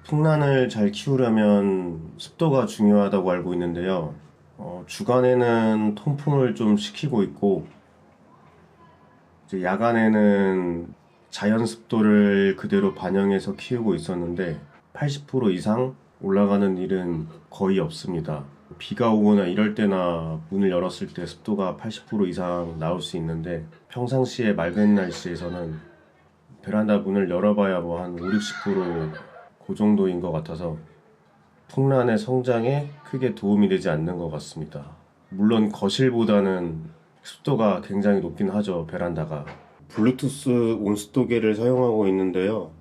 풍란을 잘 키우려면 습도가 중요하다고 알고 있는데요. 주간에는 통풍을 좀 시키고 있고, 이제 야간에는 자연 습도를 그대로 반영해서 키우고 있었는데, 80% 이상 올라가는 일은 거의 없습니다. 비가 오거나 이럴 때나 문을 열었을 때 습도가 80% 이상 나올 수 있는데, 평상시에 맑은 날씨에서는 베란다 문을 열어봐야 뭐 한 5, 60%그 정도인 것 같아서 풍란의 성장에 크게 도움이 되지 않는 것 같습니다. 물론 거실보다는 습도가 굉장히 높긴 하죠, 베란다가. 블루투스 온습도계를 사용하고 있는데요.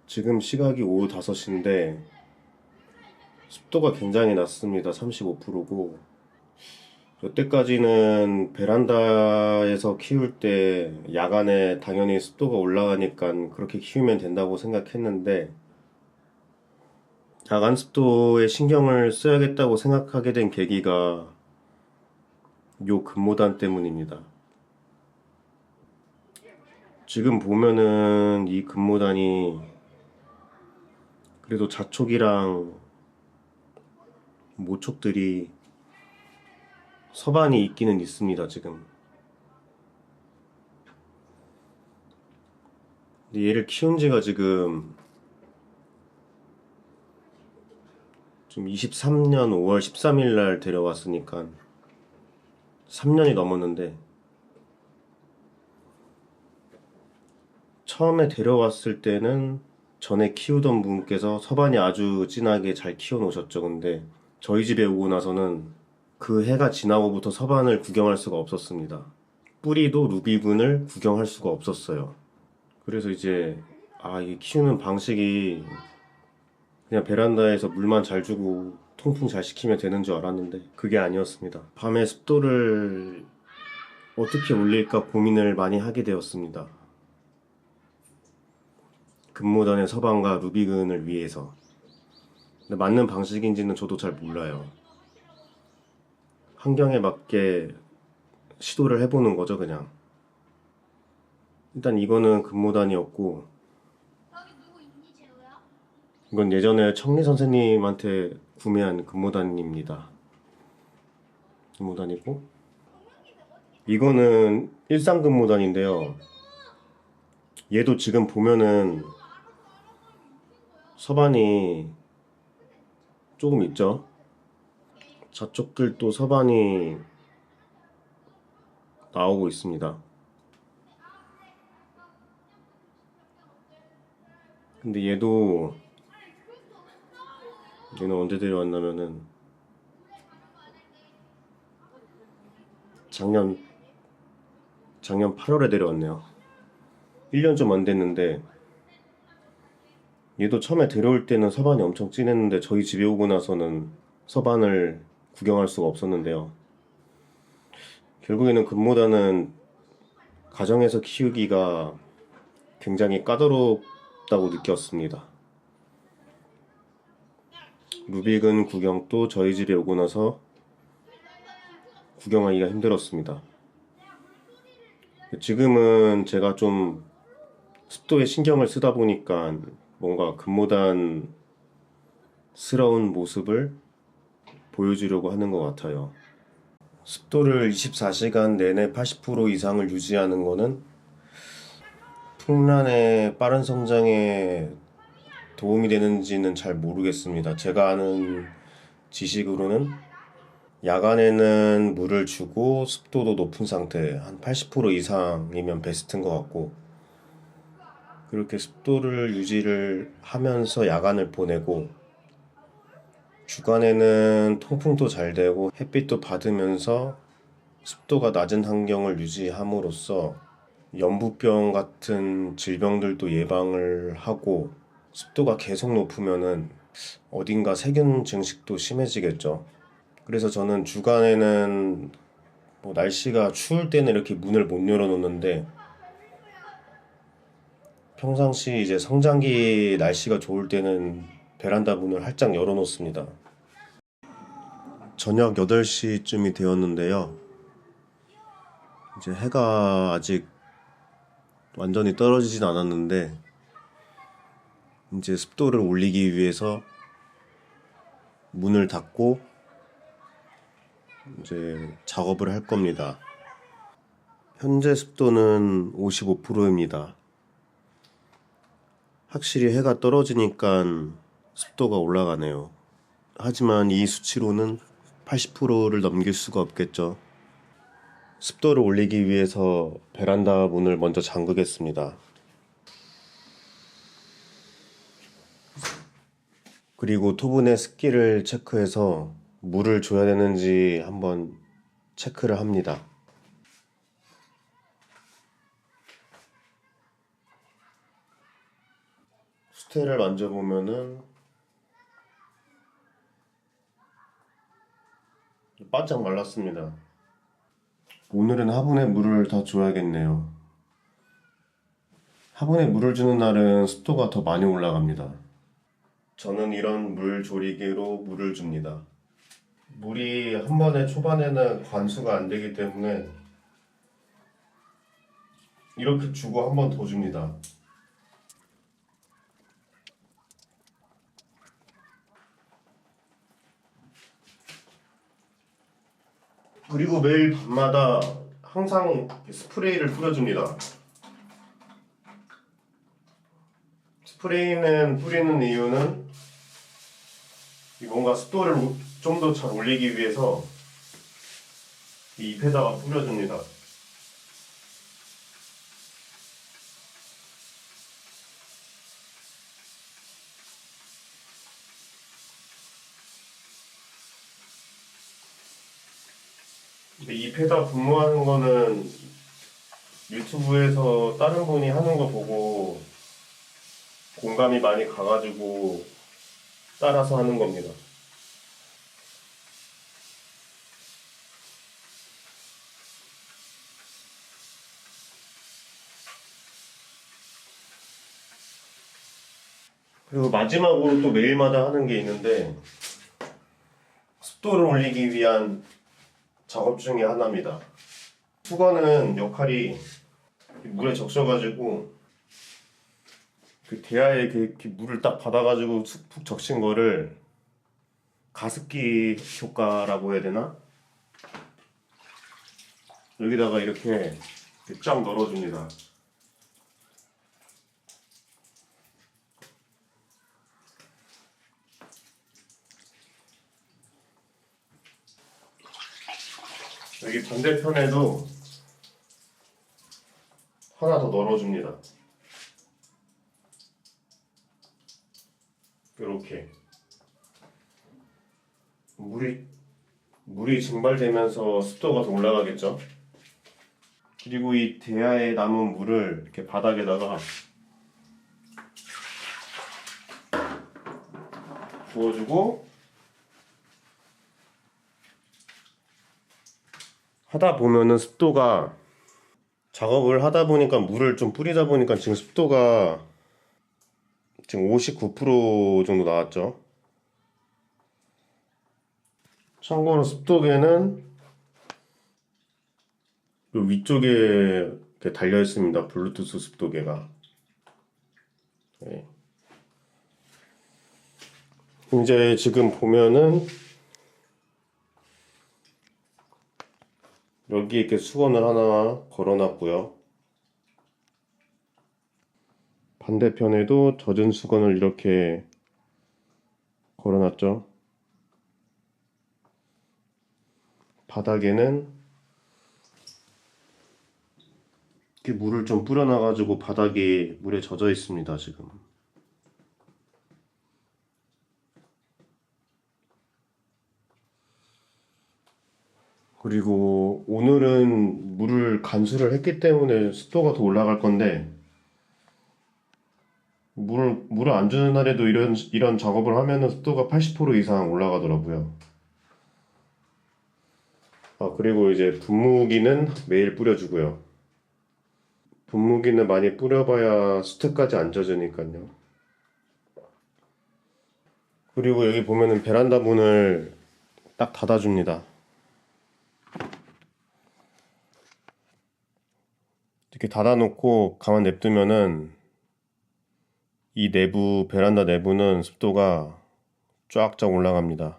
지금 시각이 오후 5시인데 습도가 굉장히 낮습니다. 35%고. 여태까지는 베란다에서 키울 때 야간에 당연히 습도가 올라가니까 그렇게 키우면 된다고 생각했는데, 야간 습도에 신경을 써야겠다고 생각하게 된 계기가 요 근무단 때문입니다. 지금 보면은 이 근무단이 그래도 자촉이랑 모촉들이 서반이 있기는 있습니다, 지금. 근데 얘를 키운 지가 지금 23년 5월 13일 날 데려왔으니까 3년이 넘었는데, 처음에 데려왔을 때는 전에 키우던 분께서 서반이 아주 진하게 잘 키워 놓으셨죠. 근데 저희 집에 오고 나서는 그 해가 지나고부터 서반을 구경할 수가 없었습니다. 뿌리도 루비군을 구경할 수가 없었어요. 그래서 이제 이 키우는 방식이 그냥 베란다에서 물만 잘 주고 통풍 잘 시키면 되는 줄 알았는데 그게 아니었습니다. 밤에 습도를 어떻게 올릴까 고민을 많이 하게 되었습니다. 근무단의 서방과 루비근을 위해서. 근데 맞는 방식인지는 저도 잘 몰라요. 환경에 맞게 시도를 해보는 거죠, 그냥. 일단 이거는 근무단이었고, 이건 예전에 청리 선생님한테 구매한 근무단입니다. 근무단이고, 이거는 일상 근무단인데요. 얘도 지금 보면은 서반이 조금 있죠. 저쪽들도 서반이 나오고 있습니다. 근데 얘는 언제 데려왔냐면은 작년 8월에 데려왔네요. 1년 좀 안 됐는데, 얘도 처음에 데려올 때는 서반이 엄청 진했는데 저희 집에 오고 나서는 서반을 구경할 수가 없었는데요. 결국에는 금모단은 가정에서 키우기가 굉장히 까다롭다고 느꼈습니다. 루빅은 구경도 저희 집에 오고 나서 구경하기가 힘들었습니다. 지금은 제가 좀 습도에 신경을 쓰다 보니까 뭔가 금모단스러운 모습을 보여주려고 하는 것 같아요. 습도를 24시간 내내 80% 이상을 유지하는 거는 풍란의 빠른 성장에 도움이 되는지는 잘 모르겠습니다. 제가 아는 지식으로는 야간에는 물을 주고 습도도 높은 상태, 한 80% 이상이면 베스트인 것 같고, 그렇게 습도를 유지를 하면서 야간을 보내고, 주간에는 통풍도 잘 되고 햇빛도 받으면서 습도가 낮은 환경을 유지함으로써 연부병 같은 질병들도 예방을 하고, 습도가 계속 높으면은 어딘가 세균 증식도 심해지겠죠. 그래서 저는 주간에는 뭐 날씨가 추울 때는 이렇게 문을 못 열어놓는데, 평상시 이제 성장기 날씨가 좋을 때는 베란다 문을 활짝 열어놓습니다. 저녁 8시쯤이 되었는데요. 이제 해가 아직 완전히 떨어지진 않았는데 이제 습도를 올리기 위해서 문을 닫고 이제 작업을 할 겁니다. 현재 습도는 55%입니다. 확실히 해가 떨어지니까 습도가 올라가네요. 하지만 이 수치로는 80%를 넘길 수가 없겠죠. 습도를 올리기 위해서 베란다 문을 먼저 잠그겠습니다. 그리고 토분의 습기를 체크해서 물을 줘야 되는지 한번 체크를 합니다. 수태를 만져보면은 바짝 말랐습니다. 오늘은 화분에 물을 더 줘야겠네요. 화분에 물을 주는 날은 습도가 더 많이 올라갑니다. 저는 이런 물 조리개로 물을 줍니다. 물이 한 번에 초반에는 관수가 안 되기 때문에 이렇게 주고 한 번 더 줍니다. 그리고 매일 밤마다 항상 스프레이를 뿌려줍니다. 스프레이는 뿌리는 이유는 뭔가 습도를 좀 더 잘 올리기 위해서 이 잎에다가 뿌려줍니다. 근데 잎에다 분무하는 거는 유튜브에서 다른 분이 하는 거 보고 공감이 많이 가가지고 따라서 하는 겁니다. 그리고 마지막으로 또 매일마다 하는 게 있는데 습도를 올리기 위한 작업 중에 하나입니다. 수건은 역할이 물에 적셔가지고 그 대야에 이렇게 물을 딱 받아가지고 푹 적신 거를 가습기 효과라고 해야 되나? 여기다가 이렇게 쫙 널어줍니다. 여기 반대편에도 하나 더 널어줍니다. 이렇게 물이 증발되면서 습도가 더 올라가겠죠. 그리고 이 대야에 남은 물을 이렇게 바닥에다가 부어주고 하다 보면은 습도가 작업을 하다 보니까 물을 좀 뿌리다 보니까 지금 습도가 지금 59% 정도 나왔죠. 참고로 습도계는 요 위쪽에 이렇게 달려 있습니다. 블루투스 습도계가. 네. 이제 지금 보면은 여기 이렇게 수건을 하나 걸어놨고요. 반대편에도 젖은 수건을 이렇게 걸어놨죠. 바닥에는 이렇게 물을 좀 뿌려놔가지고 바닥이 물에 젖어 있습니다, 지금. 그리고 오늘은 물을 간수를 했기 때문에 습도가 더 올라갈 건데, 물을 안 주는 날에도 이런 작업을 하면은 습도가 80% 이상 올라가더라고요. 그리고 이제 분무기는 매일 뿌려주고요. 분무기는 많이 뿌려봐야 수태까지 안 젖으니까요. 그리고 여기 보면은 베란다 문을 딱 닫아줍니다. 이렇게 닫아놓고 가만 냅두면은 이 내부, 베란다 내부는 습도가 쫙쫙 올라갑니다.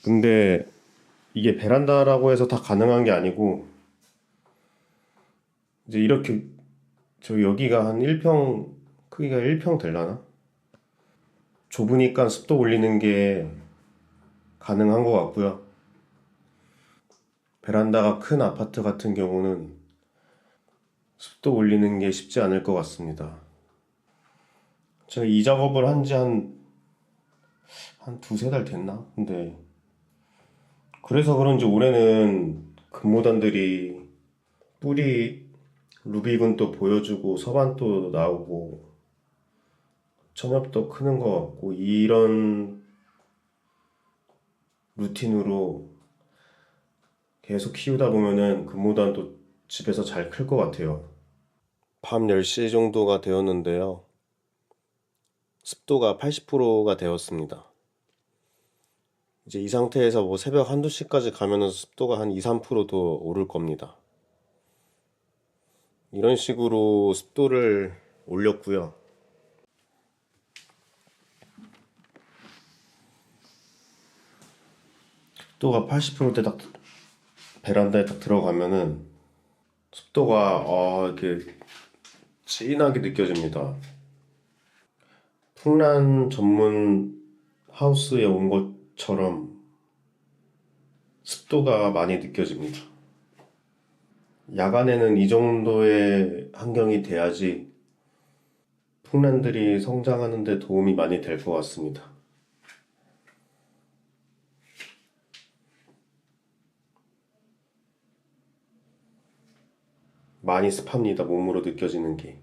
근데 이게 베란다라고 해서 다 가능한 게 아니고, 이제 이렇게, 저 여기가 한 1평, 크기가 1평 되려나? 좁으니까 습도 올리는 게 가능한 것 같고요. 베란다가 큰 아파트 같은 경우는 습도 올리는 게 쉽지 않을 것 같습니다. 제가 이 작업을 한지 한 두세 달 됐나? 근데 그래서 그런지 올해는 금모단들이 뿌리 루빅은 또 보여주고 서반도 나오고 천엽도 크는 것 같고 이런 루틴으로 계속 키우다 보면은 금모단도 집에서 잘 클 것 같아요. 밤 10시 정도가 되었는데요. 습도가 80%가 되었습니다. 이제 이 상태에서 뭐 새벽 한두 시까지 가면은 습도가 한 2, 3%도 오를 겁니다. 이런 식으로 습도를 올렸고요. 습도가 80%대 딱 베란다에 딱 들어가면은 습도가 이렇게 진하게 느껴집니다. 풍란 전문 하우스에 온 것처럼 습도가 많이 느껴집니다. 야간에는 이 정도의 환경이 돼야지 풍란들이 성장하는 데 도움이 많이 될 것 같습니다. 많이 습합니다. 몸으로 느껴지는 게.